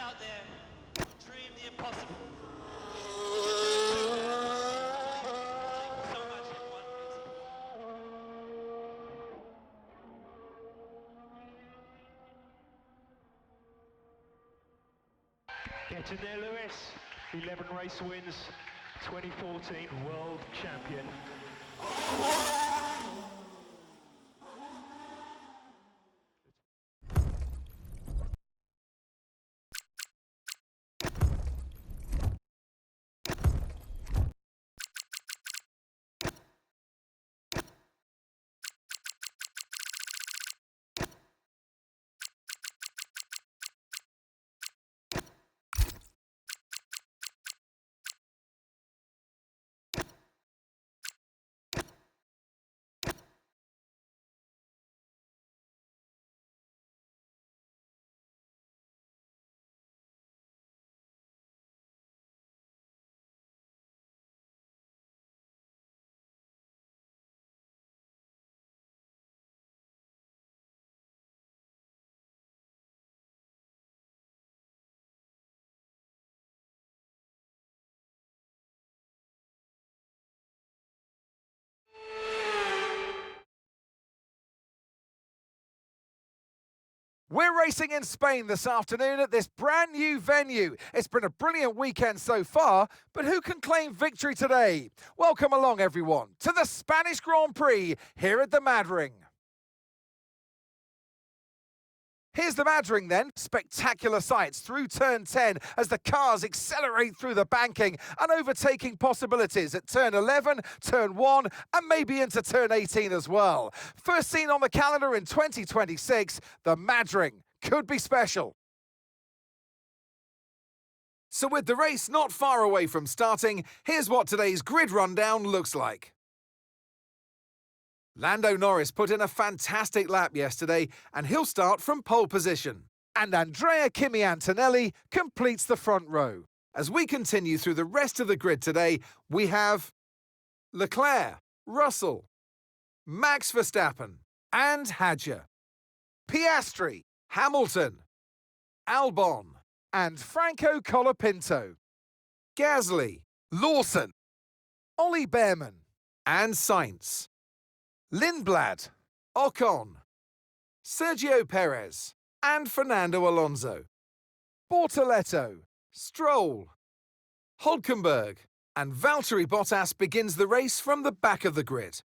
out there, dream the impossible. So much, Get in there, Lewis. 11 race wins, 2014 world champion. We're racing in Spain this afternoon at this brand new venue. It's been a brilliant weekend so far, but who can claim victory today? Welcome along, everyone, to the Spanish Grand Prix here at the Madring. Here's the Madring then. Spectacular sights through turn 10 as the cars accelerate through the banking and overtaking possibilities at turn 11, turn 1 and maybe into turn 18 as well. First seen on the calendar in 2026, the Madring could be special. So with the race not far away from starting, here's what today's grid rundown looks like. Lando Norris put in a fantastic lap yesterday and he'll start from pole position. And Andrea Kimi Antonelli completes the front row. As we continue through the rest of the grid today, we have Leclerc, Russell, Max Verstappen and Hadjar, Piastri, Hamilton, Albon and Franco Colapinto, Gasly, Lawson, Ollie Behrman and Sainz. Lindblad, Ocon, Sergio Perez and Fernando Alonso, Bortoleto, Stroll, Hülkenberg and Valtteri Bottas begins the race from the back of the grid.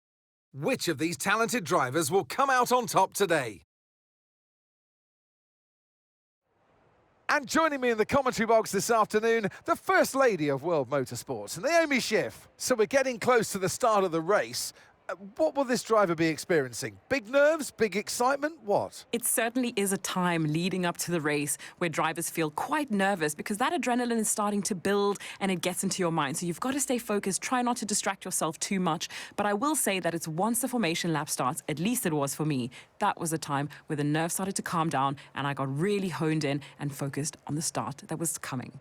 Which of these talented drivers will come out on top today? And joining me in the commentary box this afternoon, the First Lady of World Motorsports, Naomi Schiff. So we're getting close to the start of the race. What will this driver be experiencing? Big nerves, big excitement, what? It certainly is a time leading up to the race where drivers feel quite nervous because that adrenaline is starting to build and it gets into your mind. So you've got to stay focused, try not to distract yourself too much. But I will say that it's once the formation lap starts, at least it was for me, that was a time where the nerves started to calm down and I got really honed in and focused on the start that was coming.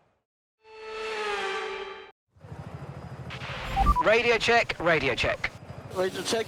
Radio check, radio check. Radio check.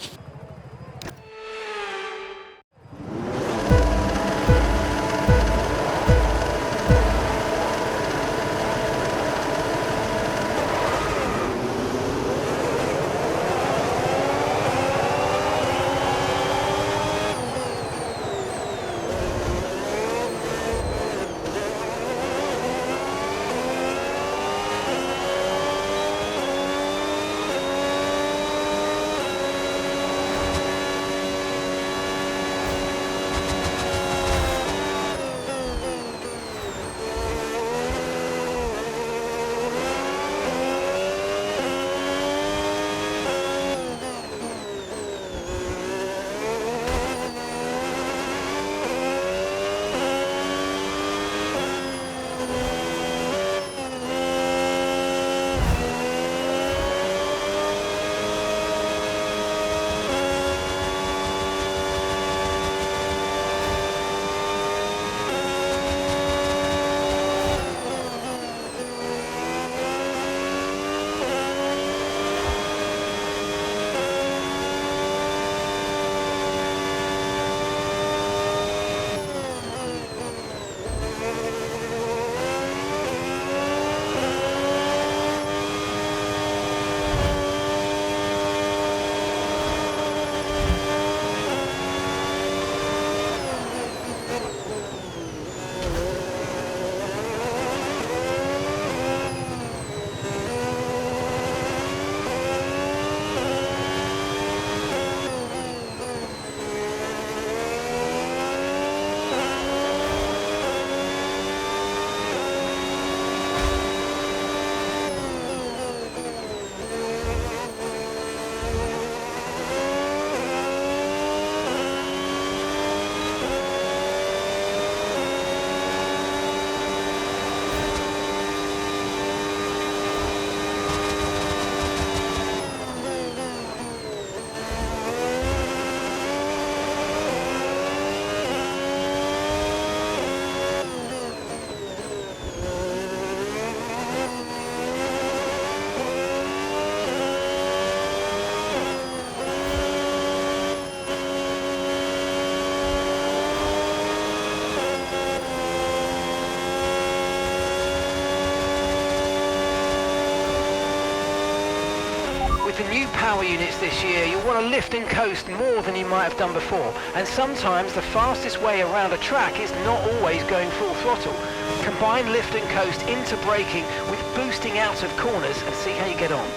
power units this year, you'll want to lift and coast more than you might have done before. And sometimes the fastest way around a track is not always going full throttle. Combine lift and coast into braking with boosting out of corners and see how you get on.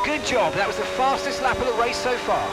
Good job, that was the fastest lap of the race so far.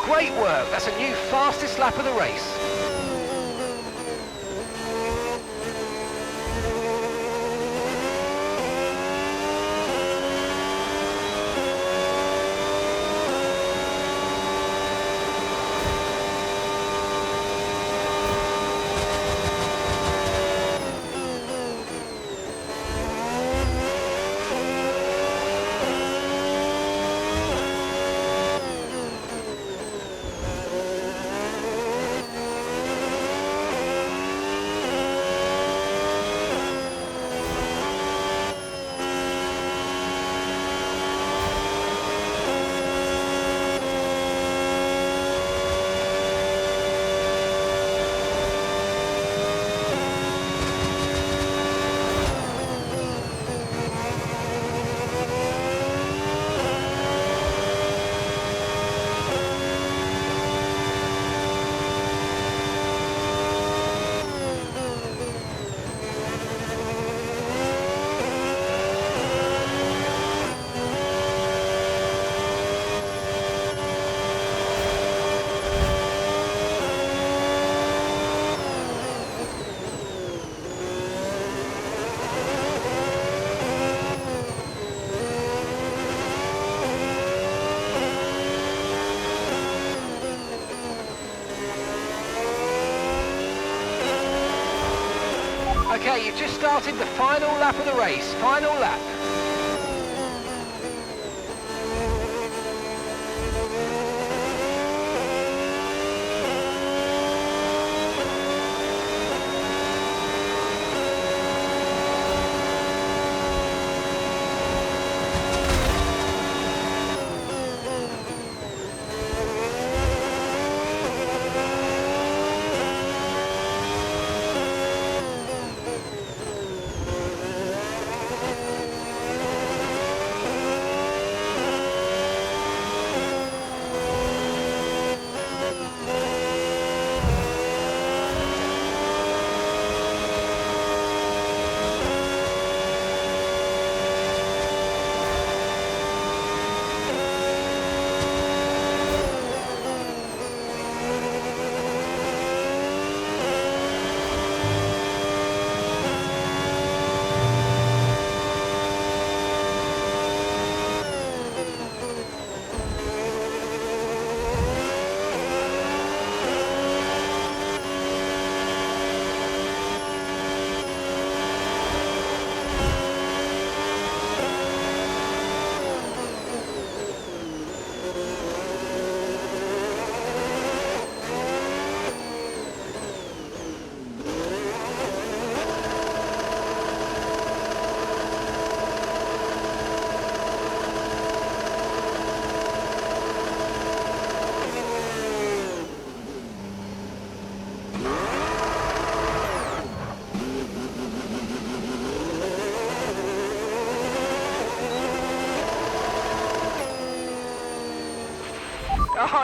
Great work, that's a new fastest lap of the race. Okay, you've just started the final lap of the race. Final lap.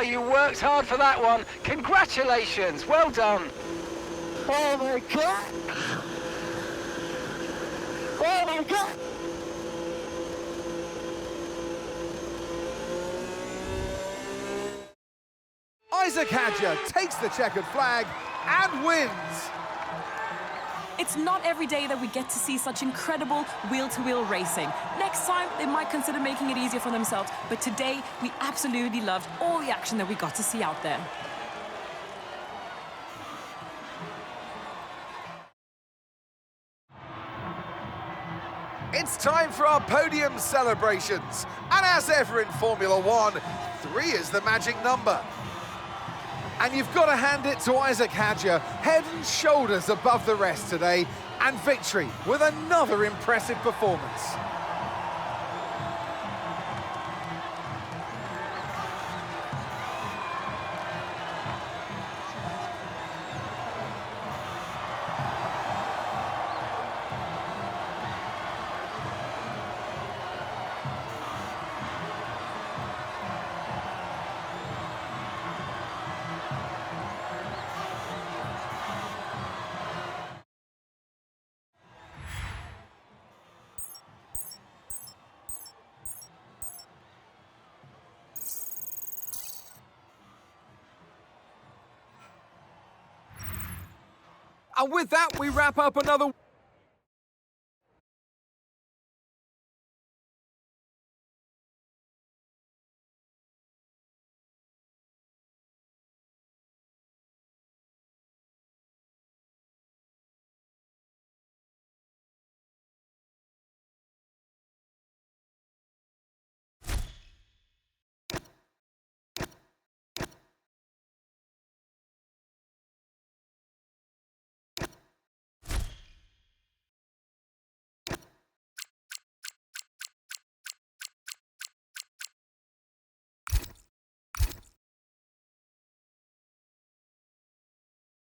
you worked hard for that one. Congratulations, well done. Oh my God! Oh my God! Isaac Hadja takes the checkered flag and wins. It's not every day that we get to see such incredible wheel-to-wheel racing. Next time, they might consider making it easier for themselves, but today, we absolutely loved all the action that we got to see out there. It's time for our podium celebrations. And as ever in Formula One, 3 is the magic number. And you've got to hand it to Isaac Hadja, head and shoulders above the rest today, and victory with another impressive performance. And with that, we wrap up another